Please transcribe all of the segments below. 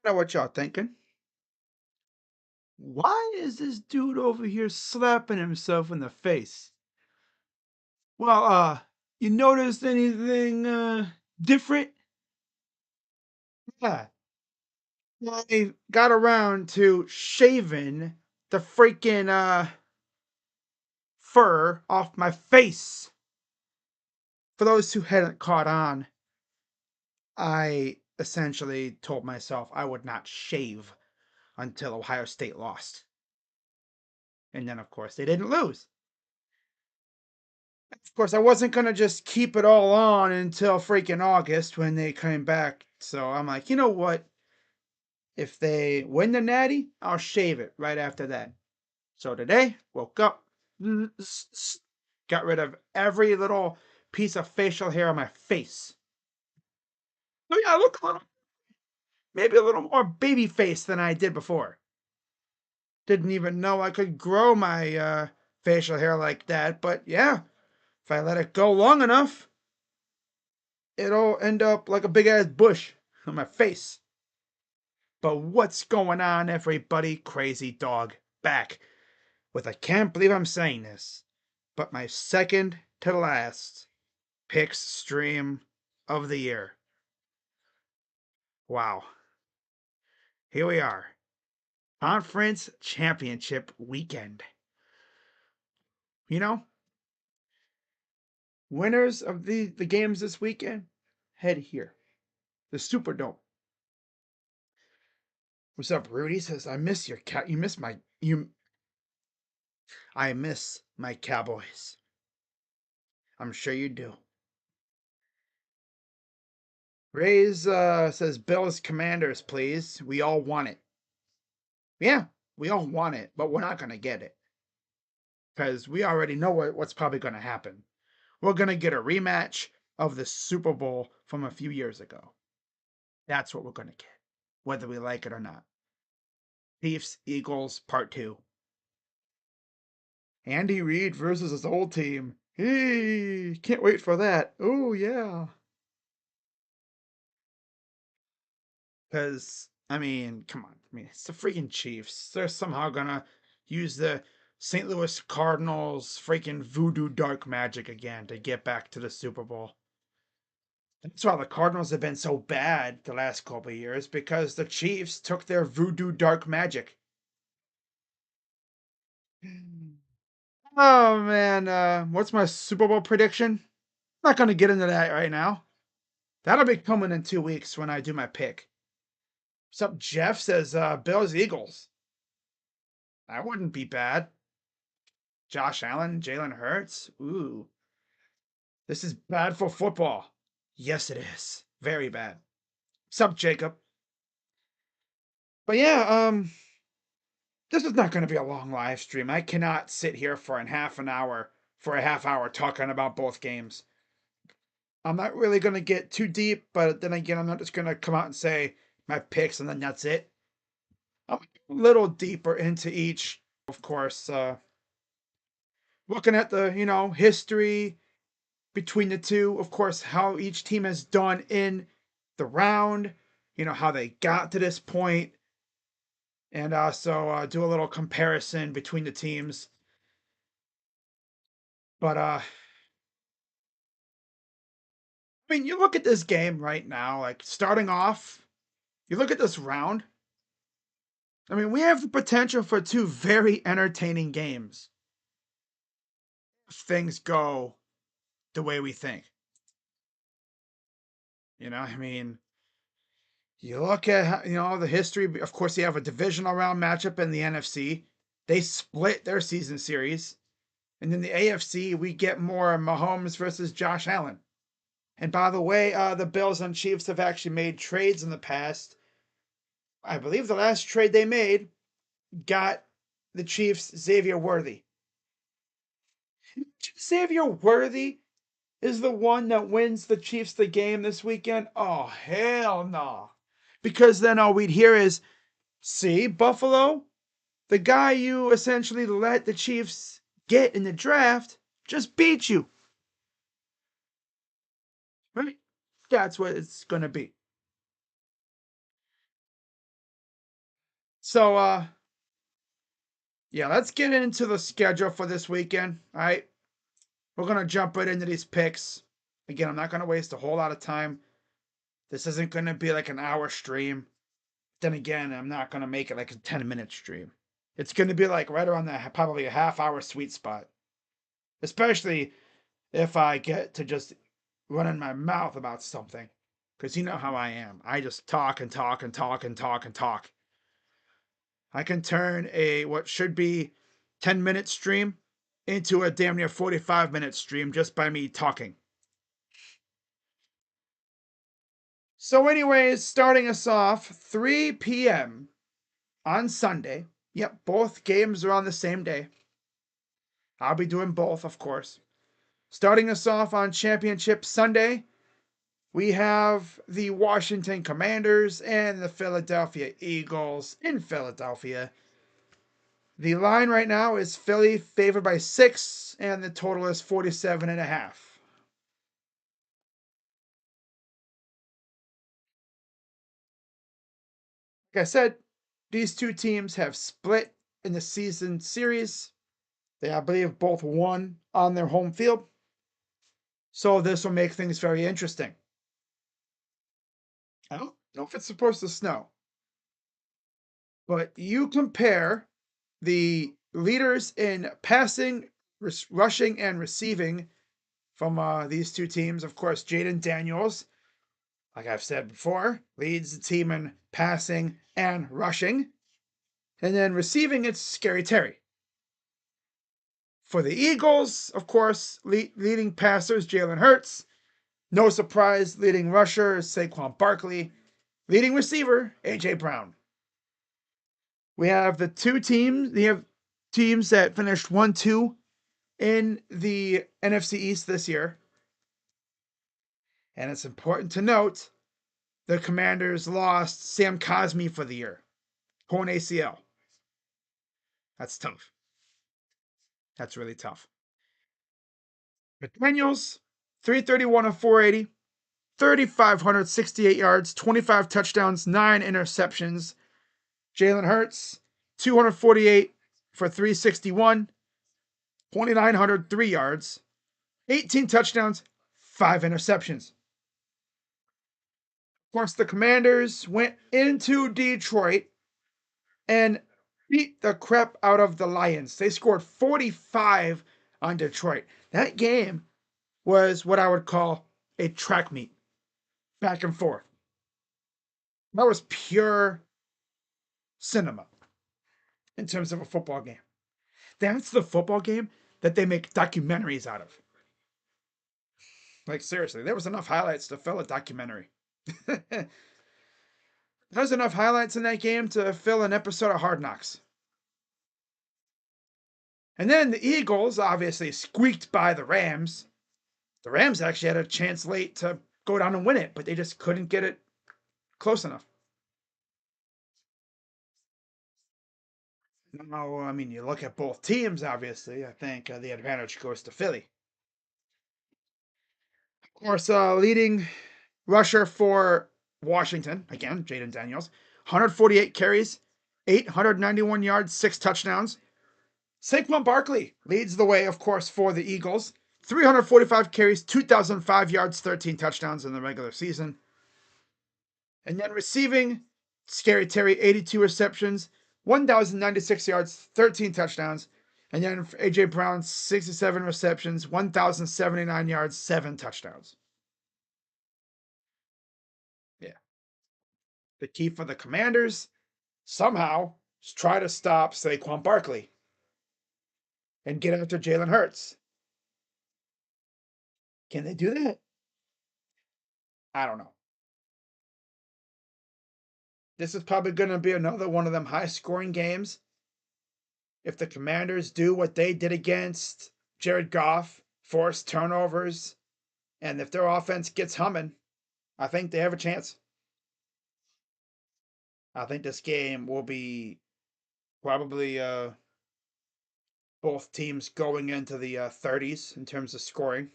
Know what y'all thinking? Why is this dude over here slapping himself in the face? Well, you noticed anything different? Yeah, I got around to shaving the freaking fur off my face. For those who hadn't caught on, I essentially told myself I would not shave until Ohio State lost. And then, of course, they didn't lose. Of course, I wasn't going to just keep it all on until freaking August when they came back. So I'm like, you know what? If they win the natty, I'll shave it right after that. So today, woke up, got rid of every little piece of facial hair on my face. So yeah, I look a little, maybe a little more baby face than I did before. Didn't even know I could grow my facial hair like that, but yeah, if I let it go long enough, it'll end up like a big ass bush on my face. But what's going on, everybody? Crazy Dog back with I can't believe I'm saying this, but my second to last picks stream of the year. Wow. Here we are. Conference Championship weekend. You know, winners of the games this weekend head here. The Superdome. What's up, Rudy? Says I miss your cat. You miss my you. I miss my Cowboys. I'm sure you do. Rays says Bills Commanders, please. We all want it. Yeah, we all want it, but we're not gonna get it because we already know what's probably gonna happen. We're gonna get a rematch of the Super Bowl from a few years ago. That's what we're gonna get, whether we like it or not. Chiefs Eagles Part 2. Andy Reid versus his old team. Hey, can't wait for that. Oh, yeah. Because, I mean, come on. I mean, it's the freaking Chiefs. They're somehow going to use the St. Louis Cardinals freaking voodoo dark magic again to get back to the Super Bowl. That's why the Cardinals have been so bad the last couple of years because the Chiefs took their voodoo dark magic. Oh man, what's my Super Bowl prediction? Not gonna get into that right now. That'll be coming in 2 weeks when I do my pick. What's up, Jeff? Says Bills Eagles. That wouldn't be bad. Josh Allen, Jalen Hurts. Ooh, this is bad for football. Yes, it is. Very bad. What's up, Jacob? But yeah, this is not going to be a long live stream. I cannot sit here for a half hour talking about both games. I'm not really going to get too deep, but then again, I'm not just going to come out and say my picks and then that's it. I'm a little deeper into each, of course. Looking at the, history between the two, of course, how each team has done in the round, how they got to this point, and also do a little comparison between the teams. But I mean, you look at this game right now, like starting off, you look at this round. I mean, we have the potential for two very entertaining games if things go the way we think. I mean, you look at the history. Of course, you have a divisional round matchup in the NFC. They split their season series, and in the AFC, we get more Mahomes versus Josh Allen. And by the way, the Bills and Chiefs have actually made trades in the past. I believe the last trade they made got the Chiefs Xavier Worthy. Xavier Worthy is the one that wins the Chiefs the game this weekend. Oh, hell no. Because then all we'd hear is, see, Buffalo, the guy you essentially let the Chiefs get in the draft just beat you. Right? That's what it's going to be. So, yeah, let's get into the schedule for this weekend. All right. We're going to jump right into these picks. Again, I'm not going to waste a whole lot of time. This isn't going to be like an hour stream. Then again, I'm not going to make it like a 10-minute stream. It's going to be like right around that probably a half-hour sweet spot. Especially if I get to just running my mouth about something. Because you know how I am. I just talk and talk and talk and talk and talk. I can turn a what should be 10-minute stream into a damn near 45-minute stream just by me talking. So, anyways, starting us off 3 p.m. on Sunday. Yep, both games are on the same day. I'll be doing both, of course. Starting us off on Championship Sunday, we have the Washington Commanders and the Philadelphia Eagles in Philadelphia. The line right now is Philly favored by 6, and the total is 47.5. Like I said, these two teams have split in the season series. They, I believe, both won on their home field. So this will make things very interesting. I don't know if it's supposed to snow, but you compare the leaders in passing, rushing, and receiving from these two teams. Of course, Jaden Daniels, like I've said before, leads the team in passing and rushing. And then receiving, it's Scary Terry. For the Eagles, of course, leading passers, Jalen Hurts. No surprise, leading rusher, Saquon Barkley. Leading receiver, A.J. Brown. We have the two teams. We have teams that finished 1-2 in the NFC East this year. And it's important to note the Commanders lost Sam Cosmi for the year. Torn ACL. That's tough. That's really tough. McDaniels, 331 of 480, 3,568 yards, 25 touchdowns, 9 interceptions. Jalen Hurts, 248 for 361, 2,903 yards, 18 touchdowns, 5 interceptions. Of course, the Commanders went into Detroit and beat the crap out of the Lions. They scored 45 on Detroit. That game was what I would call a track meet, back and forth. That was pure cinema in terms of a football game. That's the football game that they make documentaries out of. Like, seriously, there was enough highlights to fill a documentary. There's enough highlights in that game to fill an episode of Hard Knocks. And then the Eagles obviously squeaked by the Rams. The Rams actually had a chance late to go down and win it, but they just couldn't get it close enough. No, I mean, you look at both teams, obviously. I think the advantage goes to Philly. Of course, leading rusher for Washington, again, Jaden Daniels, 148 carries, 891 yards, 6 touchdowns. Saquon Barkley leads the way, of course, for the Eagles. 345 carries, 2,005 yards, 13 touchdowns in the regular season. And then receiving, Scary Terry, 82 receptions, 1,096 yards, 13 touchdowns. And then A.J. Brown, 67 receptions, 1,079 yards, 7 touchdowns. Yeah. The key for the Commanders, somehow, is try to stop Saquon Barkley and get after Jalen Hurts. Can they do that? I don't know. This is probably going to be another one of them high-scoring games. If the Commanders do what they did against Jared Goff, force turnovers, and if their offense gets humming, I think they have a chance. I think this game will be probably both teams going into the 30s in terms of scoring.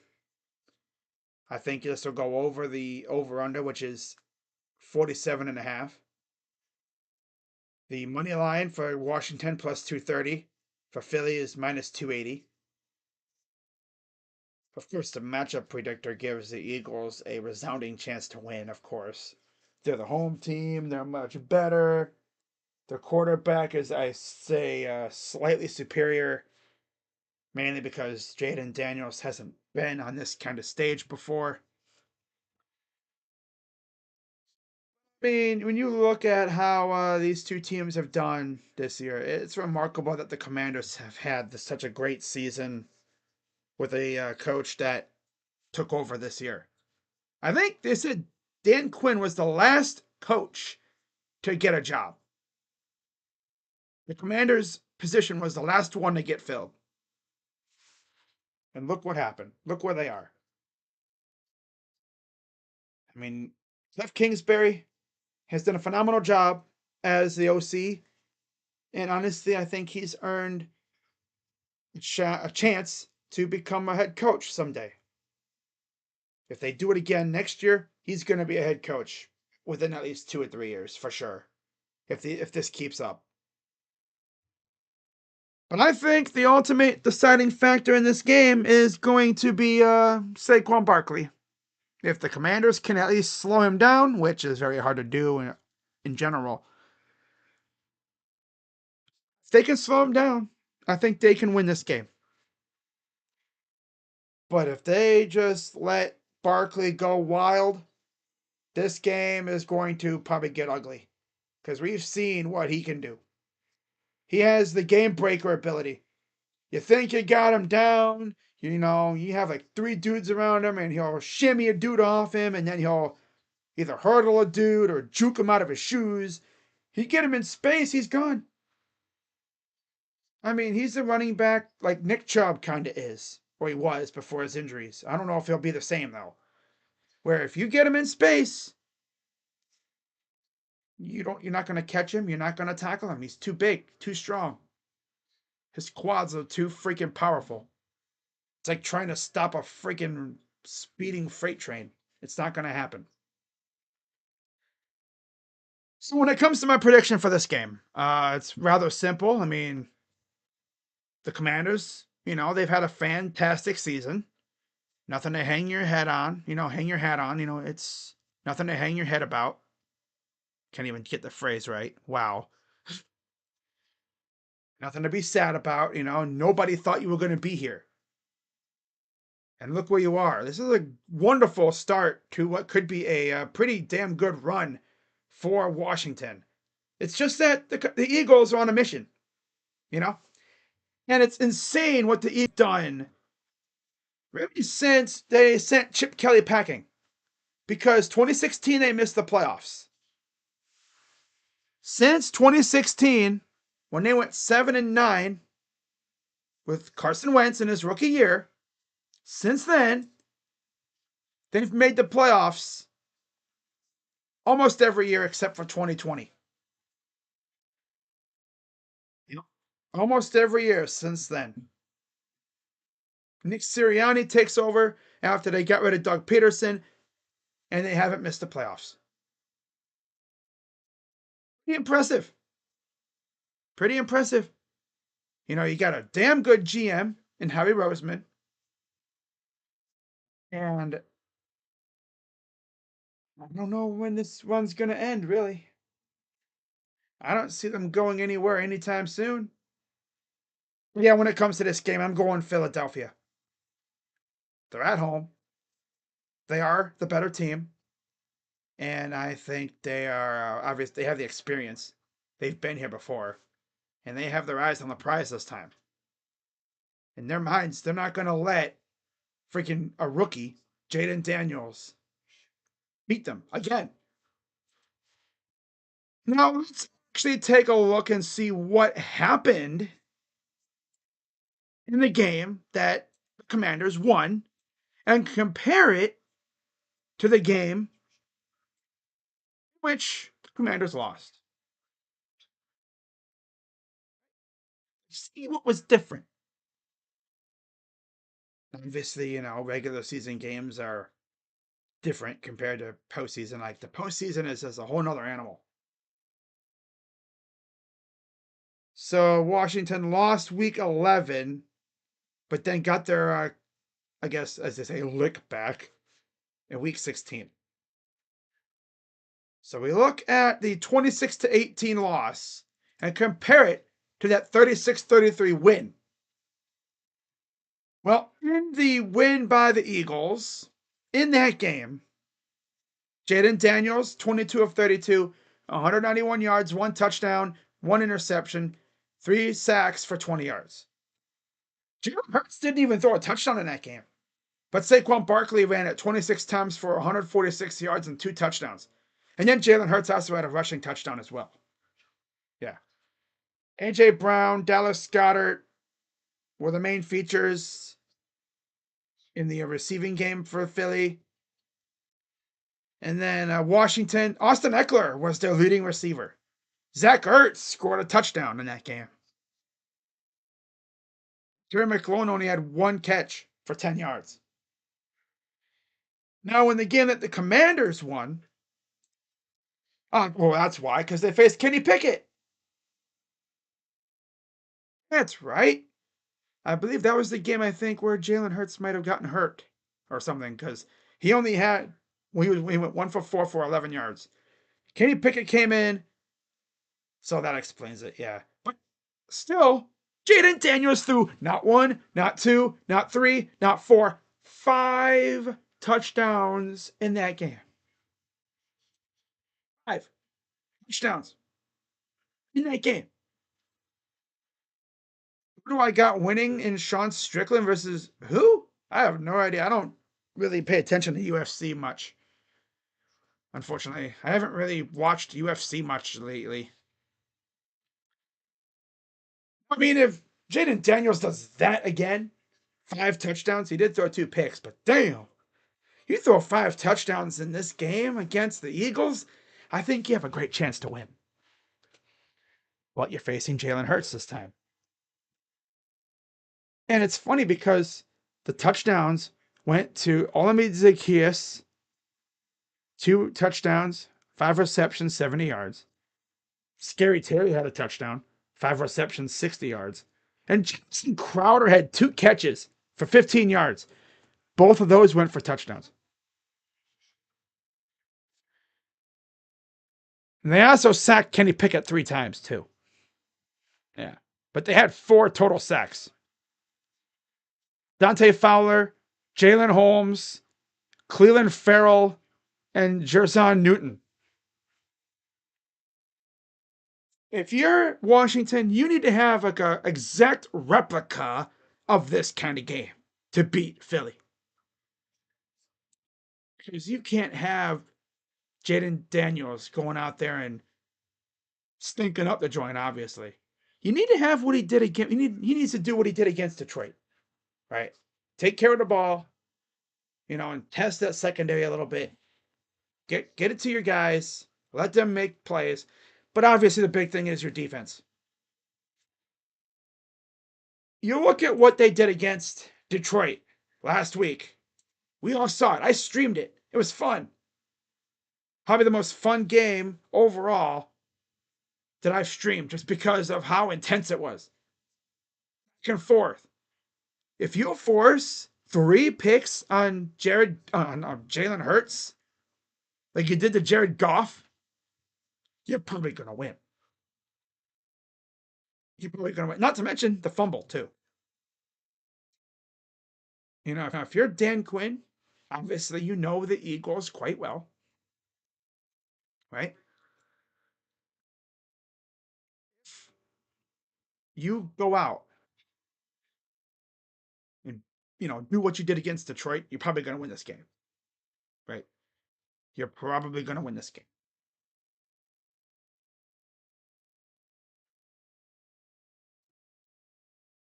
I think this will go over the over-under, which is 47.5. The money line for Washington plus 230. For Philly is minus 280. Of course, the matchup predictor gives the Eagles a resounding chance to win, of course. They're the home team, they're much better. Their quarterback is, I say, slightly superior, mainly because Jaden Daniels hasn't been on this kind of stage before. I mean, when you look at how these two teams have done this year, it's remarkable that the Commanders have had such a great season with a coach that took over this year. I think they said Dan Quinn was the last coach to get a job. The Commanders' position was the last one to get filled. And look what happened. Look where they are. I mean, Cliff Kingsbury has done a phenomenal job as the OC. And honestly, I think he's earned a chance to become a head coach someday. If they do it again next year, he's going to be a head coach within at least 2 or 3 years for sure. If this keeps up. But I think the ultimate deciding factor in this game is going to be Saquon Barkley. If the Commanders can at least slow him down, which is very hard to do in general, if they can slow him down, I think they can win this game. But if they just let Barkley go wild, this game is going to probably get ugly. Because we've seen what he can do. He has the game breaker ability. You think you got him down, you have like 3 dudes around him, and he'll shimmy a dude off him, and then he'll either hurdle a dude or juke him out of his shoes. You get him in space, he's gone. I mean, he's a running back like Nick Chubb kind of is, or he was before his injuries. I don't know if he'll be the same though. Where if you get him in space, you're not going to catch him, you're not going to tackle him. He's too big, too strong. His quads are too freaking powerful. It's like trying to stop a freaking speeding freight train. It's not going to happen. So when it comes to my prediction for this game, it's rather simple. I mean, the Commanders, they've had a fantastic season. Nothing to hang your head on. Hang your hat on. It's nothing to hang your head about. Can't even get the phrase right. Wow. Nothing to be sad about. Nobody thought you were going to be here. And look where you are. This is a wonderful start to what could be a pretty damn good run for Washington. It's just that the Eagles are on a mission, you know? And it's insane what the Eagles done really since they sent Chip Kelly packing. Because 2016, they missed the playoffs. Since 2016, when they went 7-9 with Carson Wentz in his rookie year, since then, they've made the playoffs almost every year except for 2020. Almost every year since then. Nick Sirianni takes over after they got rid of Doug Peterson, and they haven't missed the playoffs. Pretty impressive. Pretty impressive. You got a damn good GM in Harry Roseman. And I don't know when this run's going to end, really. I don't see them going anywhere anytime soon. But yeah, when it comes to this game, I'm going Philadelphia. They're at home. They are the better team. And I think they are obvious. They have the experience. They've been here before. And they have their eyes on the prize this time. In their minds, they're not going to let freaking a rookie, Jaden Daniels, beat them again. Now, let's actually take a look and see what happened in the game that the Commanders won and compare it to the game which the Commanders lost. See what was different. Obviously, regular season games are different compared to postseason. Like the postseason is just a whole nother animal. So Washington lost week 11, but then got their, I guess, as they say, lick back in week 16. So we look at the 26-18 loss and compare it to that 36-33 win. Well, in the win by the Eagles, in that game, Jaden Daniels, 22 of 32, 191 yards, 1 touchdown, 1 interception, 3 sacks for 20 yards. Jalen Hurts didn't even throw a touchdown in that game. But Saquon Barkley ran it 26 times for 146 yards and 2 touchdowns. And then Jalen Hurts also had a rushing touchdown as well. Yeah. A.J. Brown, Dallas Goedert were the main features in the receiving game for Philly. And then Washington, Austin Eckler was their leading receiver. Zach Ertz scored a touchdown in that game. Terry McLaurin only had 1 catch for 10 yards. Now, in the game that the Commanders won, well, that's why, because they faced Kenny Pickett. That's right. I believe that was the game, I think, where Jalen Hurts might have gotten hurt or something, because he only had, he went 1 for 4 for 11 yards. Kenny Pickett came in, so that explains it, yeah. But still, Jaden Daniels threw not 1, not 2, not 3, not 4, 5 touchdowns in that game. 5 touchdowns in that game. Who do I got winning in Sean Strickland versus who? I have no idea. I don't really pay attention to UFC much. Unfortunately, I haven't really watched UFC much lately. I mean, if Jaden Daniels does that again, 5 touchdowns, he did throw 2 picks, but damn, you throw 5 touchdowns in this game against the Eagles, I think you have a great chance to win. But you're facing Jalen Hurts this time. And it's funny because the touchdowns went to Olamide Zaccheaus, 2 touchdowns, 5 receptions, 70 yards. Scary Terry had a touchdown, 5 receptions, 60 yards. And Jason Crowder had 2 catches for 15 yards. Both of those went for touchdowns. And they also sacked Kenny Pickett 3 times, too. Yeah. But they had 4 total sacks. Dante Fowler, Jalen Holmes, Cleveland Farrell, and Jerzon Newton. If you're Washington, you need to have like an exact replica of this kind of game to beat Philly. Because you can't have Jaden Daniels going out there and stinking up the joint, obviously. You need to have what he did against, he needs to do what he did against Detroit, right? Take care of the ball, and test that secondary a little bit. Get it to your guys, let them make plays. But obviously the big thing is your defense. You look at what they did against Detroit last week. We all saw it. I streamed it. It was fun. Probably the most fun game overall that I've streamed just because of how intense it was. Back and forth. If you force 3 picks on Jalen Hurts, like you did to Jared Goff, you're probably going to win. You're probably going to win. Not to mention the fumble, too. If you're Dan Quinn, obviously you know the Eagles quite well, right? You go out and, do what you did against Detroit, you're probably going to win this game, right? You're probably going to win this game.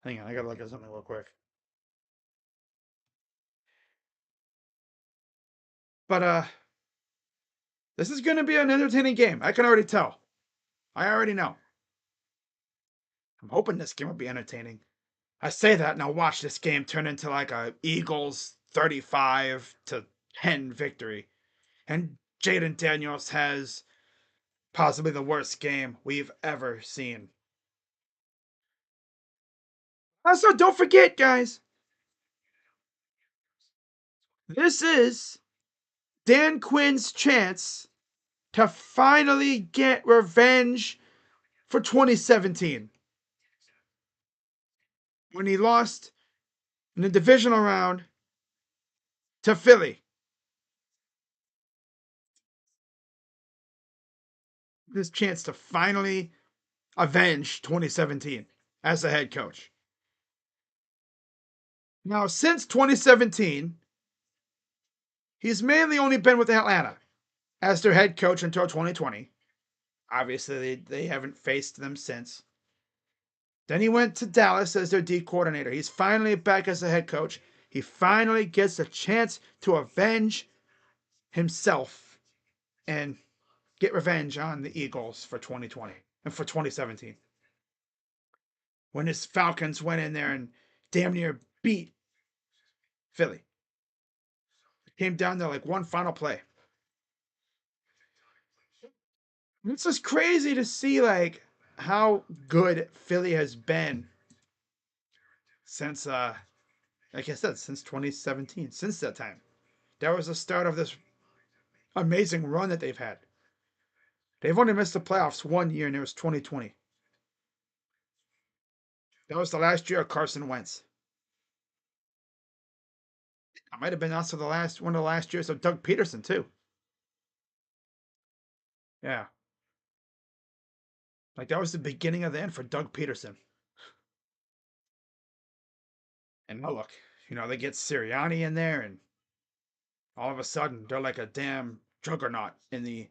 Hang on, I got to look at something real quick. But this is going to be an entertaining game. I can already tell. I already know. I'm hoping this game will be entertaining. I say that and I'll watch this game turn into like a Eagles 35 to 10 victory. And Jaden Daniels has possibly the worst game we've ever seen. Also, don't forget, guys, this is Dan Quinn's chance to finally get revenge for 2017 when he lost in the divisional round to Philly. This chance to finally avenge 2017 as a head coach. Now, since 2017, he's mainly only been with Atlanta as their head coach until 2020. Obviously, they haven't faced them since. Then he went to Dallas as their D coordinator. He's finally back as a head coach. He finally gets a chance to avenge himself and get revenge on the Eagles for 2020 and for 2017. When his Falcons went in there and damn near beat Philly. It came down to like one final play. It's just crazy to see like how good Philly has been since like I said, since 2017. Since that time. That was the start of this amazing run that they've had. They've only missed the playoffs 1 year, and it was 2020. That was the last year of Carson Wentz. It might have been also the last one of the last years of Doug Peterson too. Yeah. Like that was the beginning of the end for Doug Peterson. And now look, they get Sirianni in there, and all of a sudden they're like a damn juggernaut in the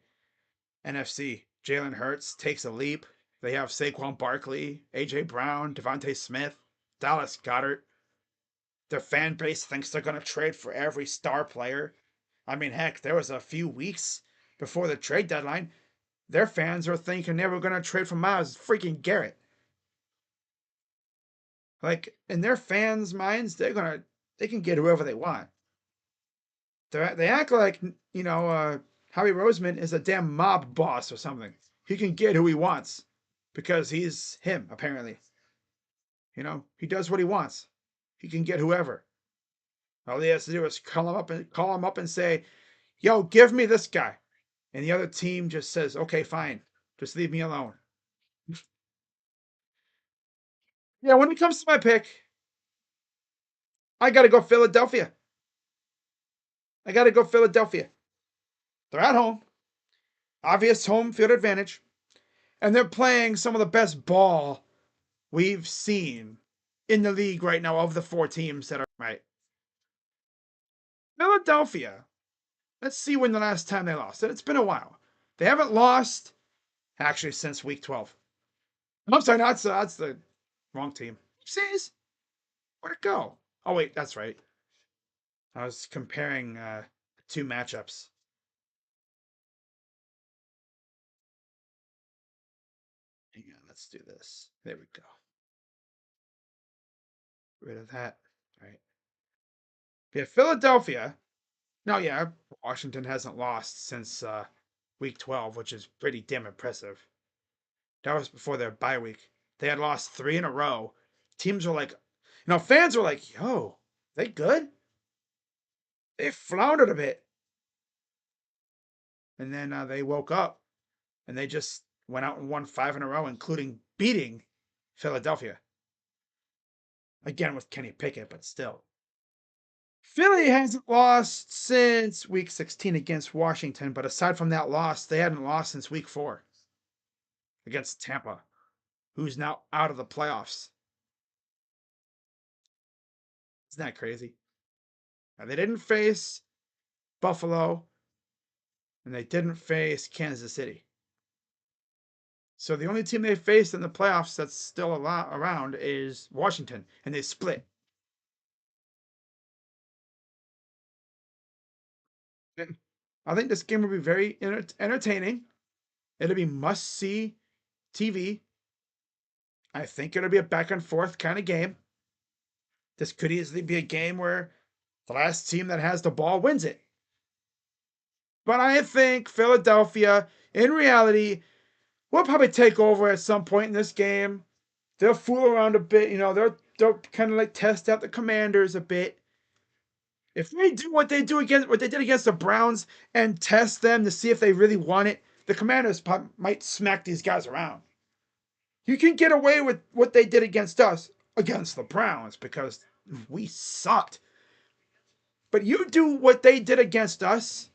NFC. Jalen Hurts takes a leap. They have Saquon Barkley, AJ Brown, Devontae Smith, Dallas Goedert. Their fan base thinks they're going to trade for every star player. I mean, heck, there was a few weeks before the trade deadline. Their fans were thinking they were going to trade for Myles freaking Garrett. Like, in their fans' minds, they can get whoever they want. They act like, Howie Roseman is a damn mob boss or something. He can get who he wants because he's him, apparently. He does what he wants. He can get whoever. All he has to do is call him up and say, "Yo, give me this guy," and the other team just says, "Okay, fine, just leave me alone." Yeah, when it comes to my pick, I got to go Philadelphia. I got to go Philadelphia. They're at home, obvious home field advantage, and they're playing some of the best ball we've seen in the league right now of the four teams that are right. Philadelphia. Let's see when the last time they lost. And it's been a while. They haven't lost actually since week 12. I'm sorry, that's the wrong team. Oopsies. Where'd it go? Oh wait, that's right. I was comparing two matchups. Hang on, let's do this. There we go. Rid of that. All right. Yeah, Philadelphia. No, yeah, Washington hasn't lost since week 12, which is pretty damn impressive. That was before their bye week. They had lost 3 in a row. Teams were like, fans were like, "Yo, they good?" They floundered a bit, and then they woke up and they just went out and won 5 in a row, including beating Philadelphia. Again with Kenny Pickett, but still. Philly hasn't lost since week 16 against Washington, but aside from that loss, they hadn't lost since week 4 against Tampa, who's now out of the playoffs. Isn't that crazy? Now, they didn't face Buffalo, and they didn't face Kansas City. So the only team they faced in the playoffs that's still around is Washington, and they split. I think this game will be very entertaining. It'll be must-see TV. I think it'll be a back and forth kind of game. This could easily be a game where the last team that has the ball wins it. But I think Philadelphia, in reality, will probably take over at some point in this game. They'll fool around a bit, they'll kind of like test out the Commanders a bit. If they do what they did against the Browns and test them to see if they really want it, the Commanders might smack these guys around. You can get away with what they did against us, against the Browns, because we sucked. But you do what they did against us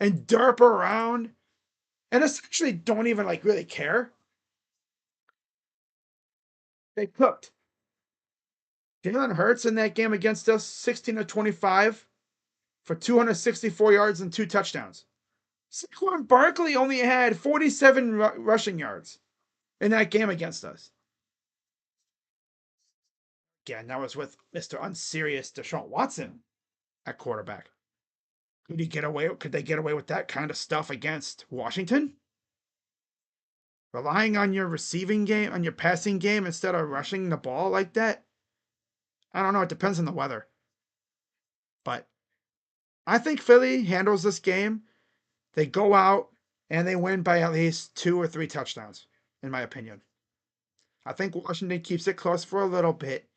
and derp around and essentially don't even like really care. They cooked. Jalen Hurts in that game against us, 16 to 25 for 264 yards and 2 touchdowns. Saquon Barkley only had 47 rushing yards in that game against us. Again, that was with Mr. Unserious Deshaun Watson at quarterback. Could they get away with that kind of stuff against Washington? Relying on your receiving game, on your passing game instead of rushing the ball like that? I don't know. It depends on the weather. But I think Philly handles this game. They go out and they win by at least 2 or 3 touchdowns, in my opinion. I think Washington keeps it close for a little bit.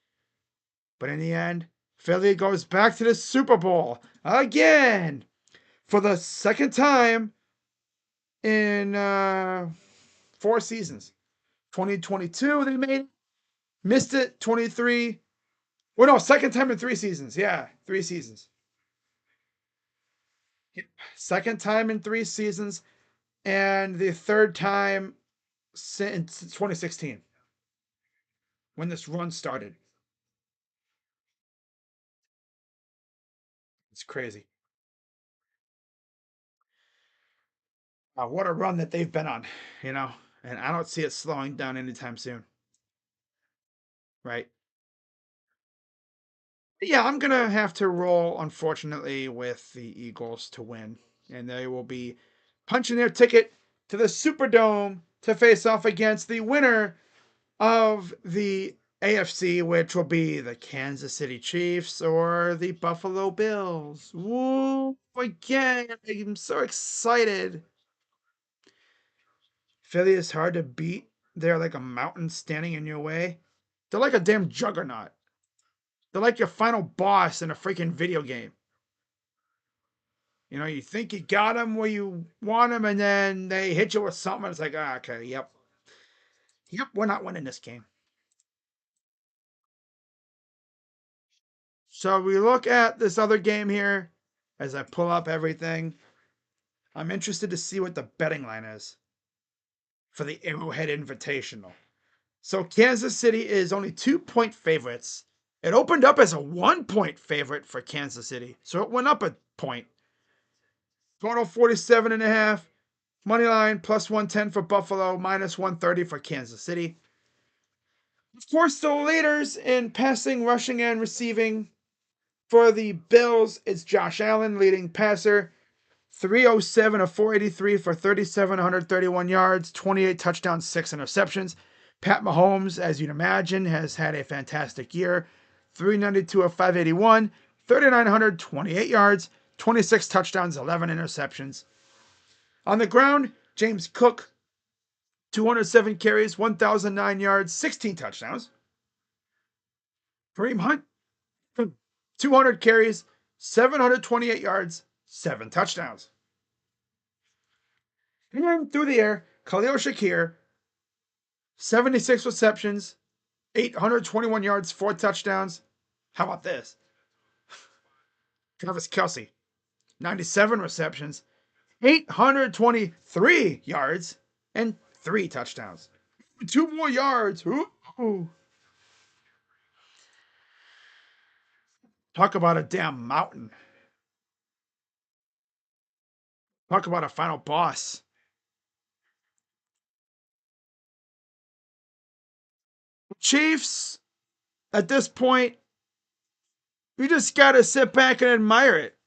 But in the end, Philly goes back to the Super Bowl again for the second time in 4 seasons. 2022, they made it. Missed it. 23. Well, no, second time in 3 seasons. Yeah, 3 seasons. Second time in 3 seasons, and the third time since 2016 when this run started. It's crazy. What a run that they've been on, you know, and I don't see it slowing down anytime soon, right? Yeah, I'm gonna have to roll, unfortunately, with the Eagles to win, and they will be punching their ticket to the Superdome to face off against the winner of the AFC, which will be the Kansas City Chiefs or the Buffalo Bills. Woo! Again, I'm so excited. Philly is hard to beat. They're like a mountain standing in your way. They're like a damn juggernaut. They're like your final boss in a freaking video game. You think you got them where you want them, and then they hit you with something. And it's like, okay, yep, we're not winning this game. So we look at this other game here as I pull up everything. I'm interested to see what the betting line is for the Arrowhead Invitational. So Kansas City is only 2-point favorites. It opened up as a 1-point favorite for Kansas City. So it went up a point. Total 47.5. Money line plus 110 for Buffalo, minus 130 for Kansas City. Of course, the leaders in passing, rushing, and receiving for the Bills, it's Josh Allen, leading passer. 307 of 483 for 3,731 yards, 28 touchdowns, 6 interceptions. Pat Mahomes, as you'd imagine, has had a fantastic year. 392 of 581, 3,928 yards, 26 touchdowns, 11 interceptions. On the ground, James Cook, 207 carries, 1,009 yards, 16 touchdowns. Kareem Hunt, 200 carries, 728 yards, 7 touchdowns. And through the air, Khalil Shakir, 76 receptions, 821 yards, 4 touchdowns. How about this? Travis Kelce, 97 receptions, 823 yards, and 3 touchdowns. 2 more yards. Ooh. Talk about a damn mountain. Talk about a final boss. Chiefs, at this point, you just got to sit back and admire it,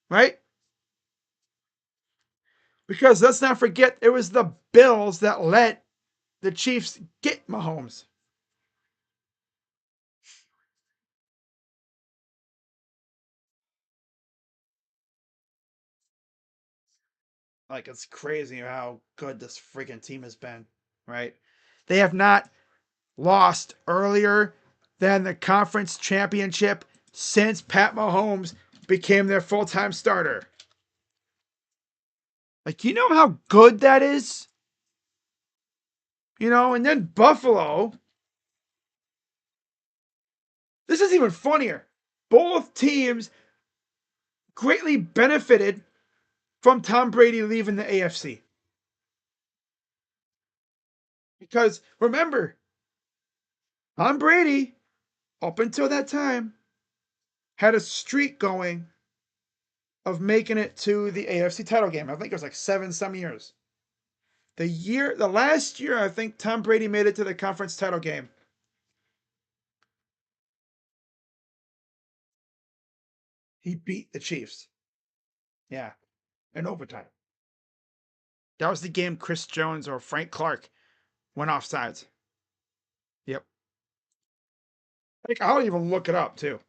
right? Because let's not forget, it was the Bills that let the Chiefs get Mahomes. Like, it's crazy how good this freaking team has been, right? They have not lost earlier than the conference championship since Pat Mahomes became their full-time starter. Like, you know how good that is? And then Buffalo. This is even funnier. Both teams greatly benefited from Tom Brady leaving the AFC. Because remember, Tom Brady, up until that time, had a streak going of making it to the AFC title game. I think it was like 7 some years. The last year, I think Tom Brady made it to the conference title game. He beat the Chiefs. Yeah, in overtime. That was the game Chris Jones or Frank Clark went off sides. Yep. Like, I'll even look it up too.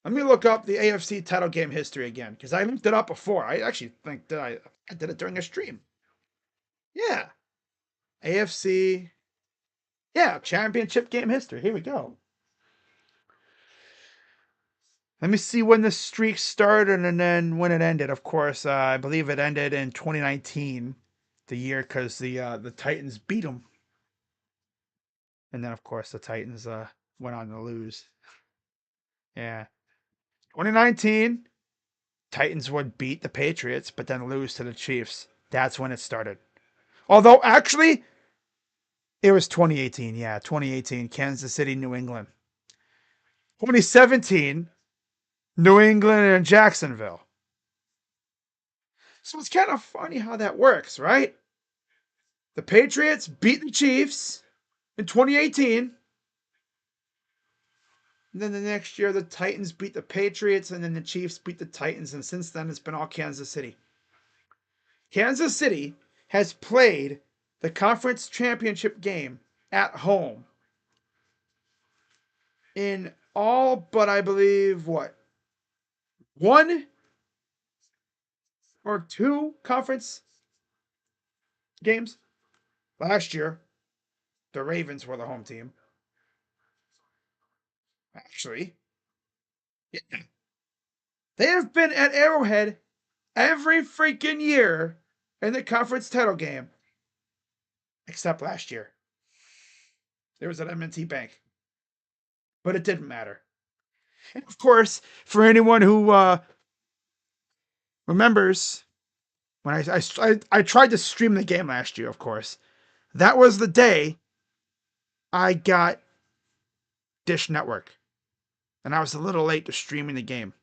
Let me look up the AFC title game history again because I looked it up before. I actually think that I did it during a stream. Yeah, AFC. Yeah, championship game history. Here we go. Let me see when the streak started and then when it ended. Of course, I believe it ended in 2019, the year because the Titans beat them, and then of course the Titans went on to lose. Yeah, 2019, Titans would beat the Patriots, but then lose to the Chiefs. That's when it started. Although actually, it was 2018. Yeah, 2018, Kansas City, New England. 2017, New England and Jacksonville. So it's kind of funny how that works, right? The Patriots beat the Chiefs in 2018. And then the next year, the Titans beat the Patriots, and then the Chiefs beat the Titans. And since then, it's been all Kansas City. Kansas City has played the conference championship game at home in all but, I believe, what? 1 or 2 conference games. Last year, the Ravens were the home team. Actually, yeah. They have been at Arrowhead every freaking year in the conference title game, except last year. There was an M&T Bank, but it didn't matter. And of course, for anyone who remembers, when I tried to stream the game last year, of course, that was the day I got Dish Network, and I was a little late to streaming the game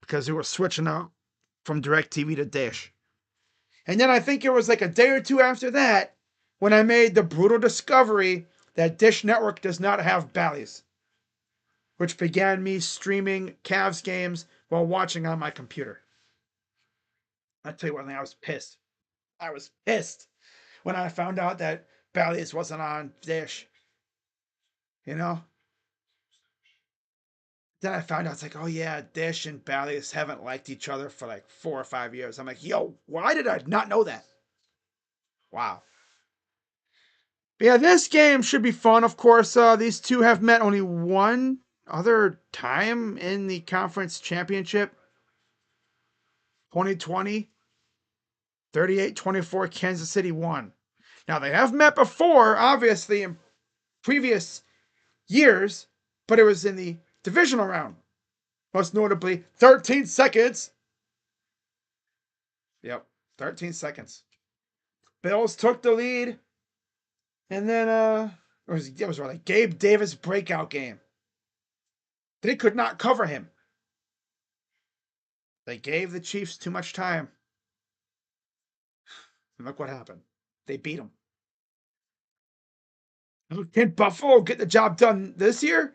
because we were switching out from DirecTV to Dish. And then I think it was like a day or 2 after that when I made the brutal discovery that Dish Network does not have Bally's, which began me streaming Cavs games while watching on my computer. I tell you one thing, I was pissed. I was pissed when I found out that Bally's wasn't on Dish. You know? Then I found out it's like, oh yeah, Dish and Bally's haven't liked each other for like 4 or 5 years. I'm like, yo, why did I not know that? Wow. But yeah, this game should be fun. Of course, these two have met only one other time in the conference championship. 2020, 38-24, Kansas City won. Now, they have met before, obviously, in previous years, but it was in the divisional round. Most notably, 13 seconds. Yep, 13 seconds. Bills took the lead, and then it was really Gabe Davis breakout game. They could not cover him. They gave the Chiefs too much time. And look what happened. They beat them. Can Buffalo get the job done this year?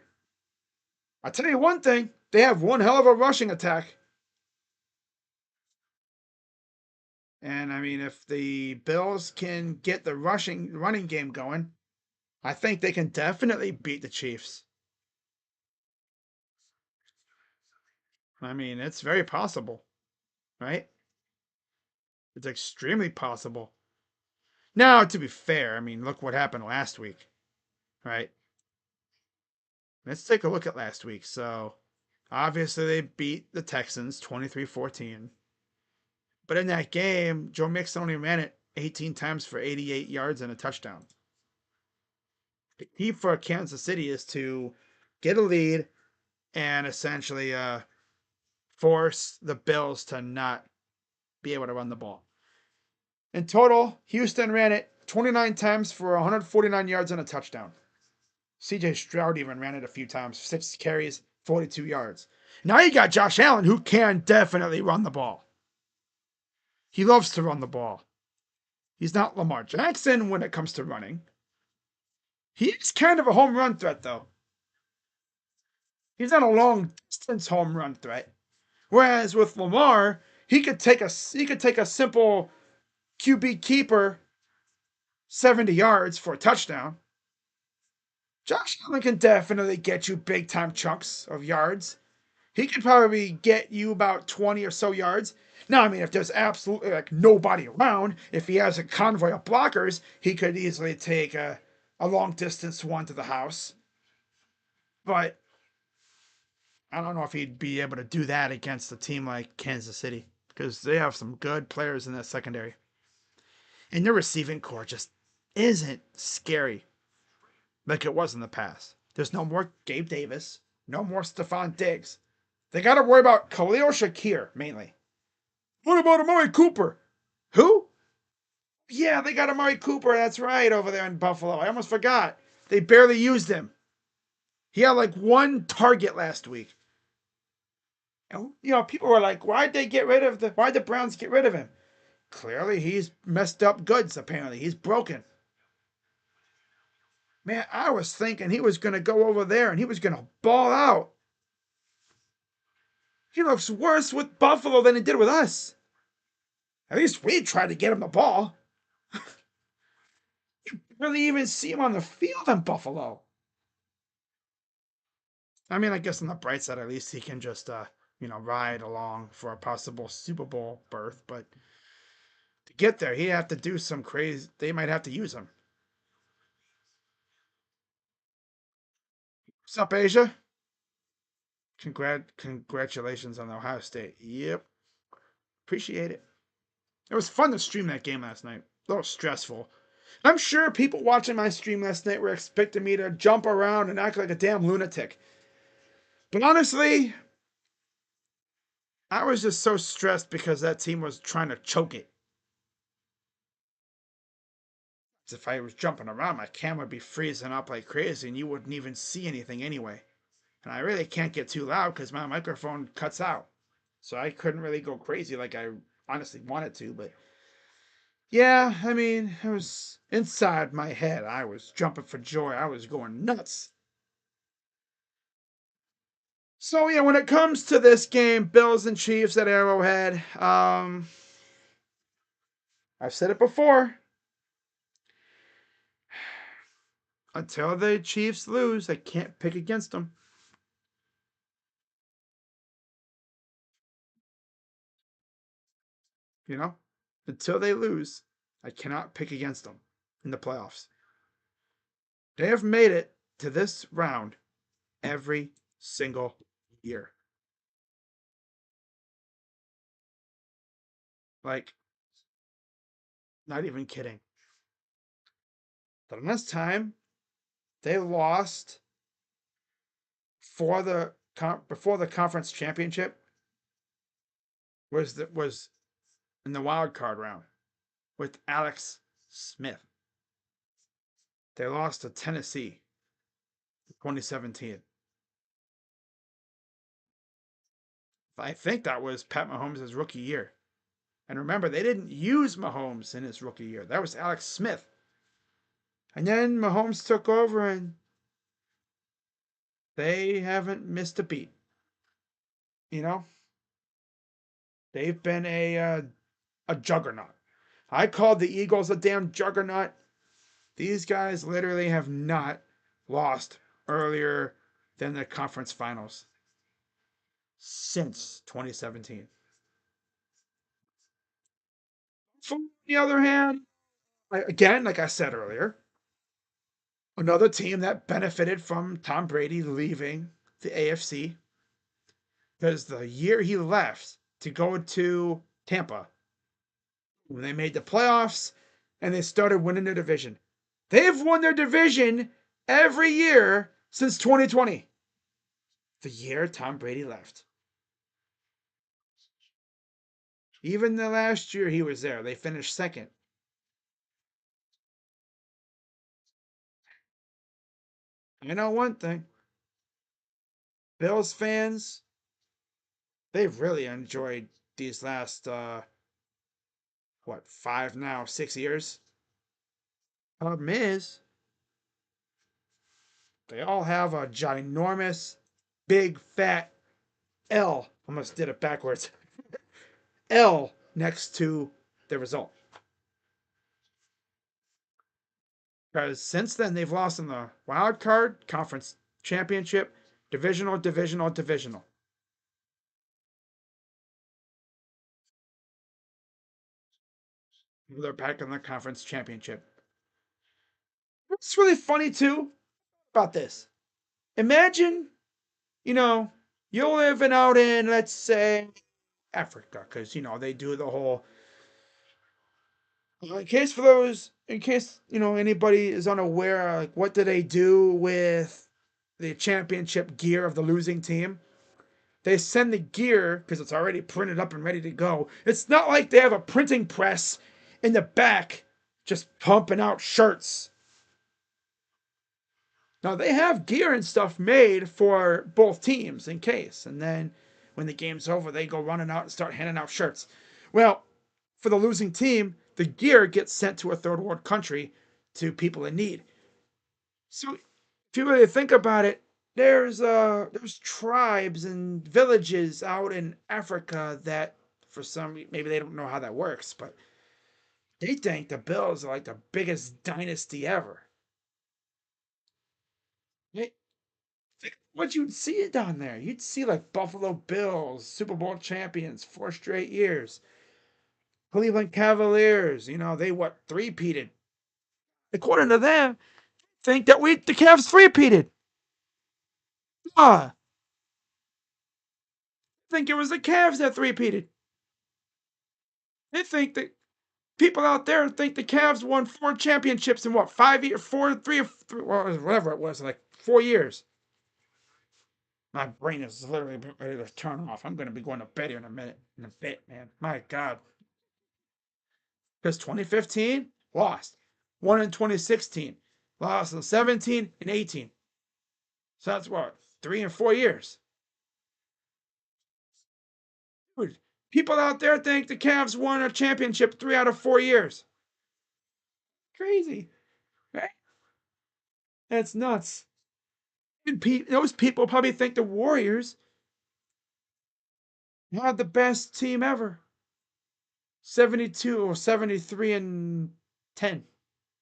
I'll tell you one thing. They have one hell of a rushing attack. And I mean, if the Bills can get the running game going, I think they can definitely beat the Chiefs. I mean, it's very possible, right? It's extremely possible. Now, to be fair, I mean, look what happened last week, right? Let's take a look at last week. So, obviously, they beat the Texans 23-14. But in that game, Joe Mixon only ran it 18 times for 88 yards and a touchdown. The key for Kansas City is to get a lead and essentially force the Bills to not be able to run the ball. In total, Houston ran it 29 times for 149 yards and a touchdown. CJ Stroud even ran it a few times, 6 carries, 42 yards. Now you got Josh Allen, who can definitely run the ball. He loves to run the ball. He's not Lamar Jackson when it comes to running. He's kind of a home run threat, though. He's not a long distance home run threat. Whereas with Lamar, he could take a simple QB keeper 70 yards for a touchdown. Josh Allen can definitely get you big time chunks of yards. He could probably get you about 20 or so yards. Now, I mean, if there's absolutely like nobody around, if he has a convoy of blockers, he could easily take a long distance one to the house. But I don't know if he'd be able to do that against a team like Kansas City because they have some good players in that secondary. And their receiving core just isn't scary like it was in the past. There's no more Gabe Davis, no more Stephon Diggs. They got to worry about Khalil Shakir mainly. What about Amari Cooper? Who? Yeah, they got Amari Cooper. That's right, over there in Buffalo. I almost forgot. They barely used him. He had like one target last week. And, people were like, why'd the Browns get rid of him? Clearly, he's messed up goods, apparently. He's broken. Man, I was thinking he was going to go over there and he was going to ball out. He looks worse with Buffalo than he did with us. At least we tried to get him the ball. You barely even see him on the field in Buffalo. I mean, I guess on the bright side, at least he can just, ride along for a possible Super Bowl berth. But to get there, he'd have to do some crazy. They might have to use him. What's up, Asia? Congratulations on Ohio State. Yep. Appreciate it. It was fun to stream that game last night. A little stressful. I'm sure people watching my stream last night were expecting me to jump around and act like a damn lunatic. But honestly, I was just so stressed because that team was trying to choke it. If I was jumping around, my camera would be freezing up like crazy and you wouldn't even see anything anyway. And I really can't get too loud because my microphone cuts out. So I couldn't really go crazy like I honestly wanted to. But yeah, I mean, it was inside my head. I was jumping for joy. I was going nuts. So yeah, when it comes to this game, Bills and Chiefs at Arrowhead, I've said it before. Until the Chiefs lose, I can't pick against them. Until they lose, I cannot pick against them in the playoffs. They have made it to this round every single year. Like, not even kidding. The last time they lost before the conference championship was in the wild card round with Alex Smith. They lost to Tennessee in 2017. I think that was Pat Mahomes' rookie year. And remember, they didn't use Mahomes in his rookie year. That was Alex Smith. And then Mahomes took over and they haven't missed a beat. They've been a juggernaut. I called the Eagles a damn juggernaut. These guys literally have not lost earlier than the conference finals since 2017. On the other hand, again, like I said earlier, another team that benefited from Tom Brady leaving the AFC because the year he left to go to Tampa, when they made the playoffs and they started winning their division. They've won their division every year since 2020, the year Tom Brady left. Even the last year he was there, they finished second. I know one thing, Bills fans, they've really enjoyed these last, what, 6 years? Problem is, they all have a ginormous, big, fat L. Almost did it backwards. L next to the result. Because since then, they've lost in the wild card, conference championship, divisional. They're back in the conference championship. What's really funny, too, about this? Imagine, you know, you're living out in, let's say, Africa, because, they do the whole. In case, anybody is unaware, like, what do they do with the championship gear of the losing team? They send the gear because it's already printed up and ready to go. It's not like they have a printing press in the back just pumping out shirts. Now they have gear and stuff made for both teams in case. And then when the game's over, they go running out and start handing out shirts. Well, for the losing team, the gear gets sent to a third world country to people in need. So if you really think about it, there's tribes and villages out in Africa that for some maybe they don't know how that works, but they think the Bills are like the biggest dynasty ever. Hey, what you'd see it down there? You'd see like Buffalo Bills, Super Bowl champions, 4 straight years. Cleveland Cavaliers, they what three-peated. According to them, think that the Cavs three-peated. Ah, think it was the Cavs that three-peated. They think that people out there think the Cavs won 4 championships in what 5 years, whatever it was, like 4 years. My brain is literally ready to turn off. I'm going to be going to bed here in a bit, man. My God. Because 2015 lost, won in 2016, lost in 17 and 18. So that's what 3 and 4 years. Dude, people out there think the Cavs won a championship 3 out of 4 years. Crazy, right? That's nuts. And those people probably think the Warriors had the best team ever. 72 or 73 and 10.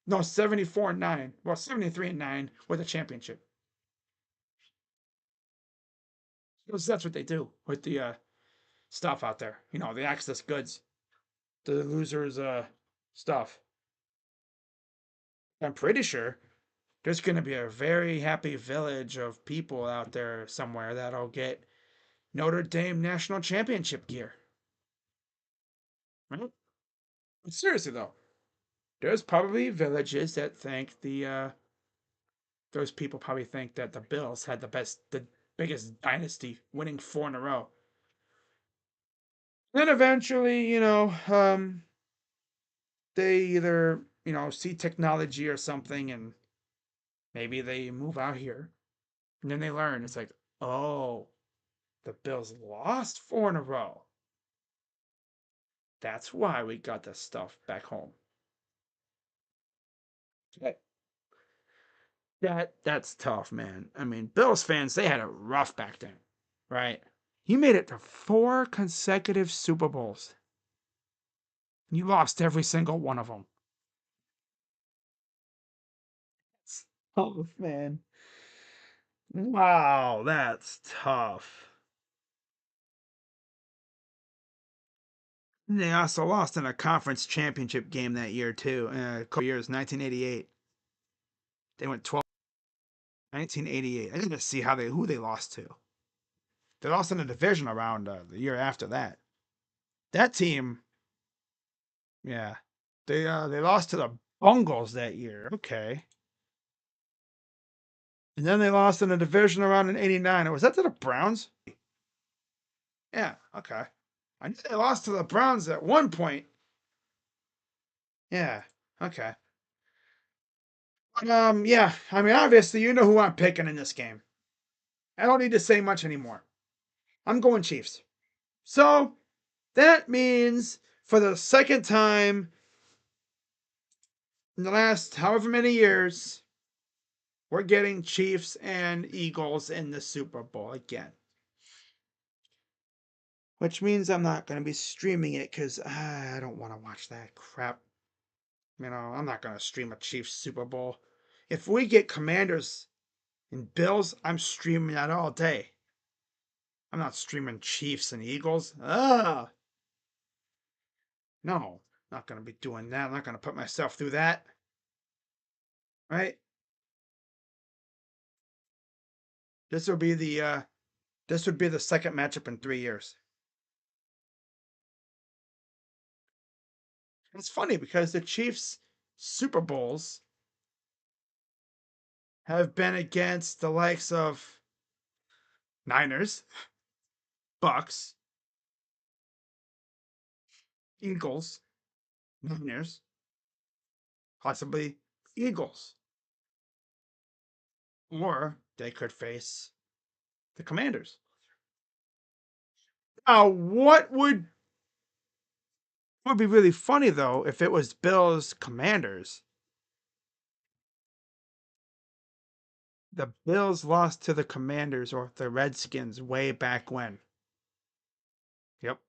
No, 74 and 9. Well, 73 and 9 with a championship. Because that's what they do with the stuff out there. The access goods. The losers stuff. I'm pretty sure there's going to be a very happy village of people out there somewhere that'll get Notre Dame national championship gear. Right? But seriously though, there's probably villages that think those people probably think that the Bills had the biggest dynasty, winning 4 in a row. Then eventually, they either see technology or something, and maybe they move out here, and then they learn it's like, oh, the Bills lost 4 in a row. That's why we got the stuff back home. That, that's tough, man. I mean, Bills fans, they had it rough back then, right? You made it to 4 consecutive Super Bowls. You lost every single one of them. Oh, man. Wow, that's tough. And they also lost in a conference championship game that year too. A couple years, 1988. They went 12. 1988. I didn't see who they lost to. They lost in a division round the year after that. That team, yeah, they lost to the Bungles that year. Okay, and then they lost in a division round in '89. Was that to the Browns? Yeah. Okay. I knew they lost to the Browns at one point. Yeah. Okay. But, yeah. I mean, obviously, you know who I'm picking in this game. I don't need to say much anymore. I'm going Chiefs. So that means for the second time in the last however many years, we're getting Chiefs and Eagles in the Super Bowl again. Which means I'm not going to be streaming it because I don't want to watch that crap. You know, I'm not going to stream a Chiefs Super Bowl. If we get Commanders and Bills, I'm streaming that all day. I'm not streaming Chiefs and Eagles. Ugh. No, not going to be doing that. I'm not going to put myself through that. Right? This would be the second matchup in 3 years. It's funny because the Chiefs Super Bowls have been against the likes of Niners, Bucks, Eagles, Niners, possibly Eagles. Or they could face the Commanders. Now, what would be really funny though if it was Bills Commanders. The Bills lost to the Commanders or the Redskins way back when. Yep.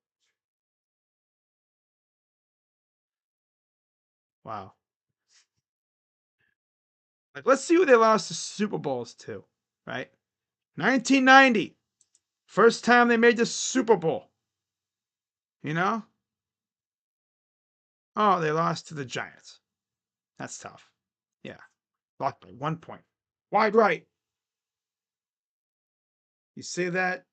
Wow. Like, let's see who they lost the Super Bowls to, right? 1990. First time they made the Super Bowl. You know? Oh, they lost to the Giants. That's tough. Yeah. Lost by 1 point. Wide right. You say that,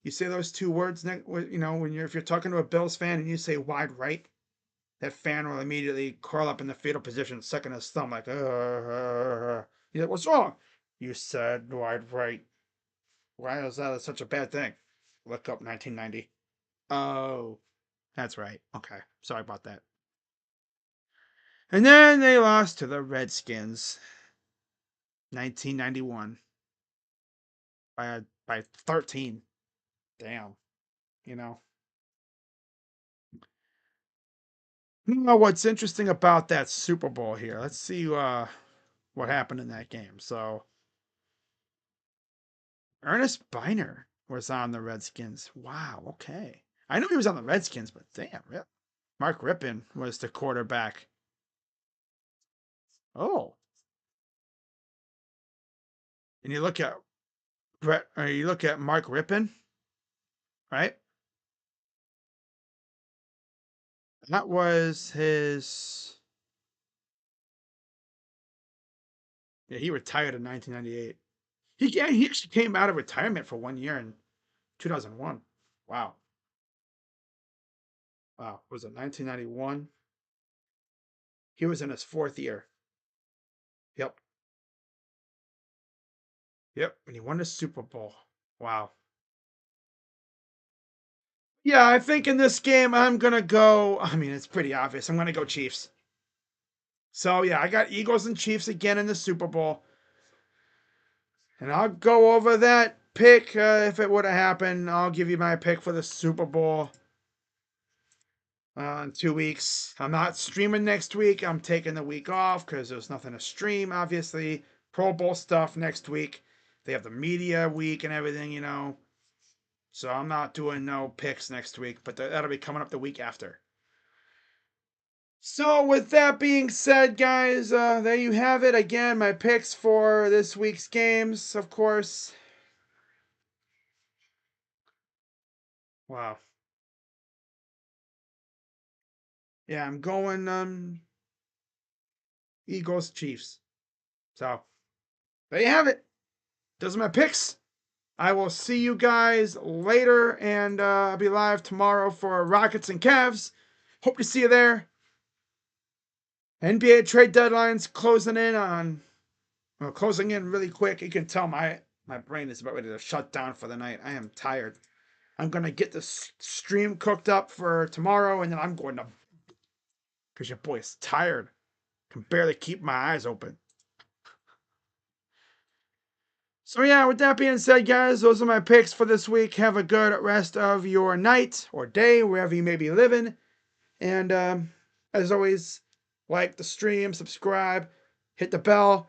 you say those two words, you know, if you're talking to a Bills fan and you say wide right, that fan will immediately curl up in the fetal position, sucking his thumb like, He's like, what's wrong? You said wide right. Why is that such a bad thing? Look up 1990. Oh, that's right. Okay. Sorry about that. And then they lost to the Redskins, 1991, by 13. Damn. You know. Now, what's interesting about that Super Bowl here? Let's see what happened in that game. So, Ernest Biner was on the Redskins. Wow. Okay. I knew he was on the Redskins, but damn, yeah. Mark Rippon was the quarterback. Oh, and you look at Mark Rippon, right? That was his. Yeah, he retired in 1998. He actually came out of retirement for 1 year in 2001. Wow. Wow. Was it 1991? He was in his fourth year. Yep. Yep. And he won the Super Bowl. Wow. Yeah, I think in this game I'm gonna go. I mean, it's pretty obvious. I'm gonna go Chiefs. So yeah, I got Eagles and Chiefs again in the Super Bowl, and I'll go over that pick if it would have happened. I'll give you my pick for the Super Bowl in 2 weeks. I'm not streaming next week. I'm taking the week off because there's nothing to stream. Obviously, Pro Bowl stuff next week. They have the media week and everything, you know. So I'm not doing no picks next week, but that'll be coming up the week after. So, with that being said, guys, there you have it. Again, my picks for this week's games, of course. Wow. Yeah, I'm going Eagles Chiefs. So there you have it. Those are my picks. I will see you guys later, and I'll be live tomorrow for Rockets and Cavs. Hope to see you there. NBA trade deadlines closing in really quick. You can tell my brain is about ready to shut down for the night. I am tired. I'm gonna get this stream cooked up for tomorrow, and then I'm going to, because your boy is tired. Can barely keep my eyes open. So yeah, with that being said, guys, those are my picks for this week. Have a good rest of your night or day, wherever you may be living. And as always, like the stream, subscribe, hit the bell,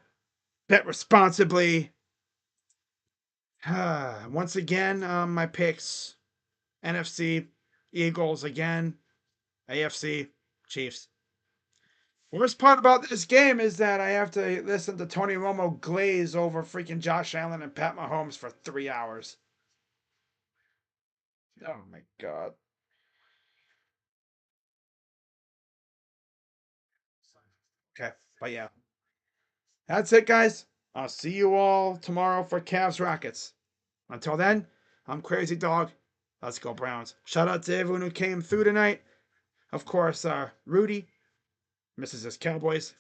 bet responsibly. Once again, my picks: NFC, Eagles again, AFC, Chiefs. Worst part about this game is that I have to listen to Tony Romo glaze over freaking Josh Allen and Pat Mahomes for 3 hours. Oh my god. Okay, but yeah, that's it, guys. I'll see you all tomorrow for Cavs Rockets. Until then, I'm Crazy Dog. Let's go Browns. Shout out to everyone who came through tonight. Of course, Rudy, Mrs. S Cowboys,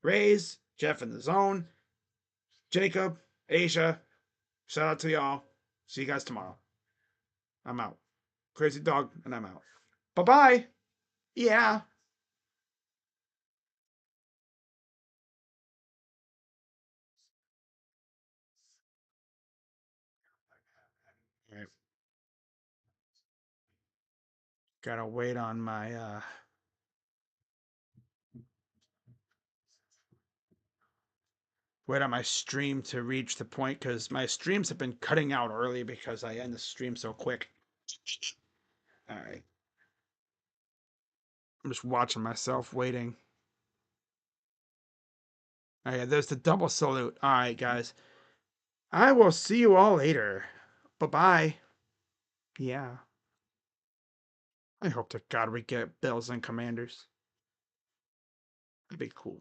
Rays, Jeff in the Zone, Jacob, Asia. Shout out to y'all. See you guys tomorrow. I'm out. Crazy Dog, and I'm out. Bye bye. Yeah. All right. Gotta wait on my stream to reach the point, because my streams have been cutting out early because I end the stream so quick. All right. I'm just watching myself waiting. Oh yeah, there's the double salute. All right, guys. I will see you all later. Bye-bye. Yeah. I hope to God we get Bills and Commanders. That'd be cool.